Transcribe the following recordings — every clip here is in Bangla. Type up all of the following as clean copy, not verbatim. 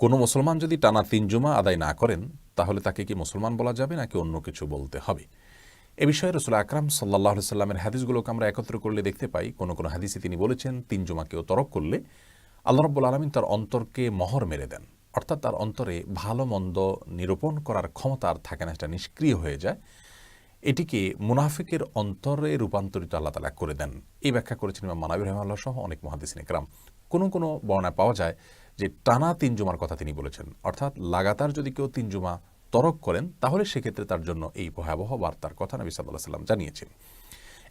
কোনো মুসলমান যদি টানা ৩ জুমা আদায় না করেন তাহলে তাকে কি মুসলমান বলা যাবে নাকি অন্য কিছু বলতে হবে? এ বিষয়ে রাসূল আকরাম সাল্লাল্লাহু আলাইহি সাল্লামের হাদিসগুলোকে আমরা একত্র করলে দেখতে পাই, কোনো হাদিসে তিনি বলেছেন ৩ জুমা কেউ তরক করলে আল্লাহ রাব্বুল আলামিন তার অন্তরকে মোহর মেরে দেন। অর্থাৎ তার অন্তরে ভালো মন্দ নিরূপণ করার ক্ষমতা আর থাকে না, এটা নিষ্ক্রিয় হয়ে যায়। এটিকে মুনাফিকের অন্তরে রূপান্তরিত আল্লাহ তাআলা করে দেন। এই ব্যাখ্যা করেছেন ইমাম মানাবী রাহিমাহুল্লাহ সহ অনেক মুহাদ্দিসিন ইকরাম। কোনো বর্ণনায় পাওয়া যায় যে টানা ৩ জুমার কথা তিনি বলেছেন। অর্থাৎ লাগাতার যদি কেউ ৩ জুমা তরক করেন তাহলে সেক্ষেত্রে তার জন্য এই ভয়াবহ বার্তার কথা নবী সাল্লাল্লাহু আলাইহি ওয়াসাল্লাম জানিয়েছেন।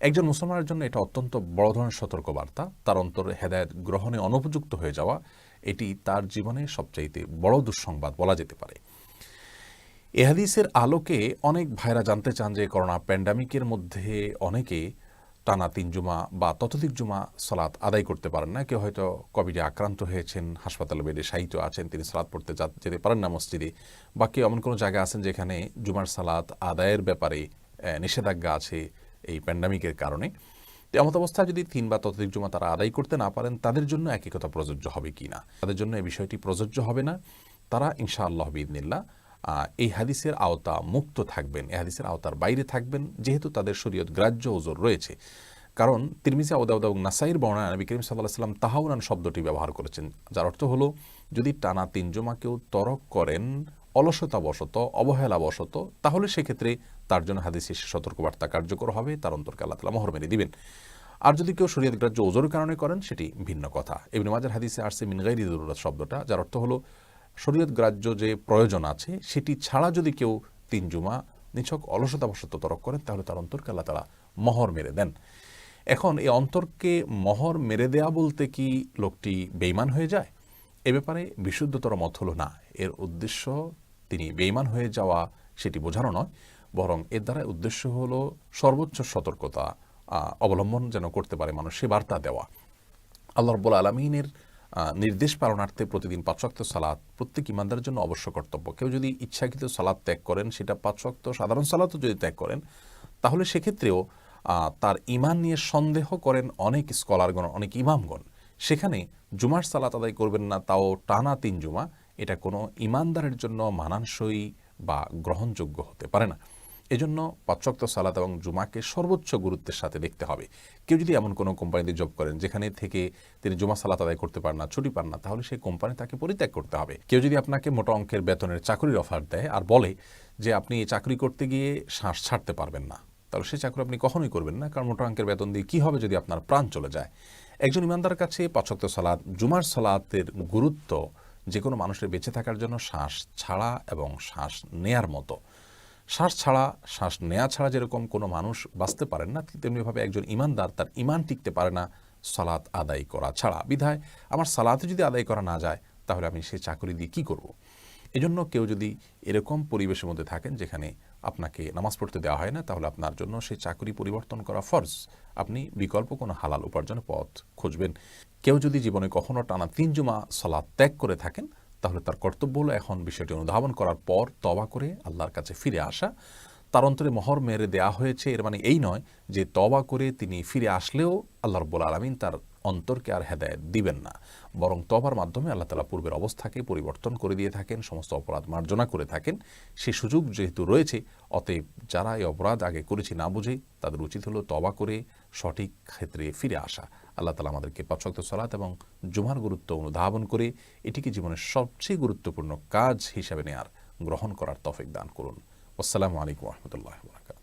একজন মুসলমানের জন্য এটা অত্যন্ত বড় ধরনের সতর্ক বার্তা। তার অন্তরে হেদায়েত গ্রহণে অনুপযুক্ত হয়ে যাওয়া, এটি তার জীবনে সবচাইতে বড় দুঃসংবাদ বলা যেতে পারে। এ হাদিসের আলোকে অনেক ভাইরা জানতে চান যে করোনা প্যান্ডামিকের মধ্যে অনেকে টানা ৩ জুমা বা ততোধিক জুমা সালাত আদায় করতে পারেন না। কেউ হয়তো কোভিডে আক্রান্ত হয়েছেন, হাসপাতালে বেডে শায়িত আছেন, তিনি সালাত পড়তে যেতে পারেন না মসজিদে, বা কেউ এমন কোনো জায়গায় আছেন যেখানে জুমার সালাত আদায়ের ব্যাপারে নিষেধাজ্ঞা আছে এই প্যান্ডামিকের কারণে। তো এমত অবস্থায় যদি ৩ বা ততোধিক জুমা তারা আদায় করতে না পারেন, তাদের জন্য একই কথা প্রযোজ্য হবে কি না? তাদের জন্য এই বিষয়টি প্রযোজ্য হবে না। তারা ইনশাআল্লাহ বিইذনিল্লাহ এই হাদিসের আওতা মুক্ত থাকবেন, এই হাদিসের আওতার বাইরে থাকবেন, যেহেতু তাদের শরীয়ত গ্রাহ্য ওজর রয়েছে। কারণ তিরমিজি, আবু দাউদ এবং নাসাইর বর্ণনায় নবী করিম সাল্লাল্লাহু আলাইহি ওয়াসাল্লাম তাহাউরান শব্দটি ব্যবহার করেছেন, যার অর্থ হলো যদি টানা ৩ জুমা কেউ তরক করেন অলসতাবশত, অবহেলাবশত, তাহলে সেক্ষেত্রে তার জন্য হাদিসের সতর্কবার্তা কার্যকর হবে, তার অন্তরকে আল্লাহ তাআলা মোহর মেরে দিবেন। আর যদি কেউ শরীয়ত গ্রাহ্য ওজরের কারণে করেন সেটি ভিন্ন কথা। ইবনে মাজার হাদিসে আসছে মিন গায়রি যুরুরাত শব্দটা, যার অর্থ হলো শরীয়ত গ্রাহ্য যে প্রয়োজন আছে সেটি ছাড়া যদি কেউ ৩ জুমা নিছক অলসতাবশত তরক করেন তাহলে তার অন্তরকে আল্লাহ তাআলা মোহর মেরে দেন। এখন এই অন্তরকে মোহর মেরে দেয়া বলতে কি লোকটি বেঈমান হয়ে যায়? এ ব্যাপারে বিশুদ্ধতর মত হলো না। এর উদ্দেশ্য তিনি বেঈমান হয়ে যাওয়া সেটি বোঝানো নয়, বরং এর দ্বারা উদ্দেশ্য হলো সর্বোচ্চ সতর্কতা অবলম্বন যেন করতে পারে মানুষ, সে বার্তা দেওয়া। আল্লাহ রাব্বুল আলামিনের নির্দেশ পালনার্থে প্রতিদিন ৫ ওয়াক্ত সালাত প্রত্যেক ইমানদারের জন্য অবশ্য কর্তব্য। কেউ যদি ইচ্ছাকৃত সালাত ত্যাগ করেন, সেটা ৫ ওয়াক্ত সাধারণ সালাতও যদি ত্যাগ করেন, তাহলে সেক্ষেত্রেও তার ঈমান নিয়ে সন্দেহ করেন অনেক স্কলারগণ, অনেক ইমামগণ। সেখানে জুমার সালাত আদায় করবেন না, তাও টানা ৩ জুমা, এটা কোনো ইমানদারের জন্য মানানসই বা গ্রহণযোগ্য হতে পারে না। এজন্য ৫ ওয়াক্ত সালাত এবং জুমাকে সর্বোচ্চ গুরুত্বের সাথে দেখতে হবে। কেউ যদি এমন কোনো কোম্পানিতে জব করেন যেখানে থেকে তিনি জুমা সালাত আদায় করতে পারেন না, ছুটি পান না, তাহলে সেই কোম্পানি তাকে পরিত্যাগ করতে হবে। কেউ যদি আপনাকে মোটা অঙ্কের বেতনের চাকরির অফার দেয় আর বলে যে আপনি এই চাকরি করতে গিয়ে শ্বাস ছাড়তে পারবেন না, তাহলে সেই চাকরি আপনি কখনোই করবেন না, কারণ মোটা অঙ্কের বেতন দিয়ে কী হবে যদি আপনার প্রাণ চলে যায়। একজন ইমানদার কাছে ৫ ওয়াক্ত সালাত, জুমার সালাতের গুরুত্ব যে কোনো মানুষের বেঁচে থাকার জন্য শ্বাস ছাড়া এবং শ্বাস নেয়ার মতো। শ্বাস নেয়া ছাড়া যেরকম কোনো মানুষ বাঁচতে পারেন না, তেমনিভাবে একজন ইমানদার তার ঈমান টিকতে পারে না সালাত আদায় করা ছাড়া। বিধায় আমার সালাতে যদি আদায় করা না যায় তাহলে আমি সেই চাকরি দিয়ে কী করব? এজন্য কেউ যদি এরকম পরিবেশের মধ্যে থাকেন যেখানে আপনাকে নামাজ পড়তে দেওয়া হয় না, তাহলে আপনার জন্য সেই চাকরি পরিবর্তন করা ফরজ। আপনি বিকল্প কোনো হালাল উপার্জনের পথ খুঁজবেন। কেউ যদি জীবনে কখনো টানা ৩ জুমা সালাত ত্যাগ করে থাকেন, তাহলে তার কর্তব্য হলো এখন বিষয়টি অনুধাবন করার পর তওবা করে আল্লাহর কাছে ফিরে আসা। তার অন্তরে মোহর মেরে দেয়া হয়েছে, এর মানে এই নয় যে তওবা করে তিনি ফিরে আসলেও আল্লাহ রাব্বুল আলামিন তার অন্তরকে আর হেদায়েত দিবেন না, বরং তওবার মাধ্যমে আল্লাহ তাআলা পূর্বের অবস্থাকে পরিবর্তন করে দিয়ে থাকেন, সমস্ত অপরাধ মার্জনা করে থাকেন। সেই সুযোগ যেহেতু রয়েছে, অতএব যারা এই অপরাধ আগে করেছে না বুঝে, তাদের উচিত হলো তওবা করে সঠিক ক্ষেত্রে ফিরে আসা। আল্লাহ তাআলা আমাদেরকে ৫ ওয়াক্ত সালাত এবং জুমার গুরুত্ব অনুধাবন করে এটিকে জীবনের সবচেয়ে গুরুত্বপূর্ণ কাজ হিসাবে নেয়ার, গ্রহণ করার তৌফিক দান করুন। আসসালামু আলাইকুম ওয়া রাহমাতুল্লাহি ওয়া বারাকাতুহু।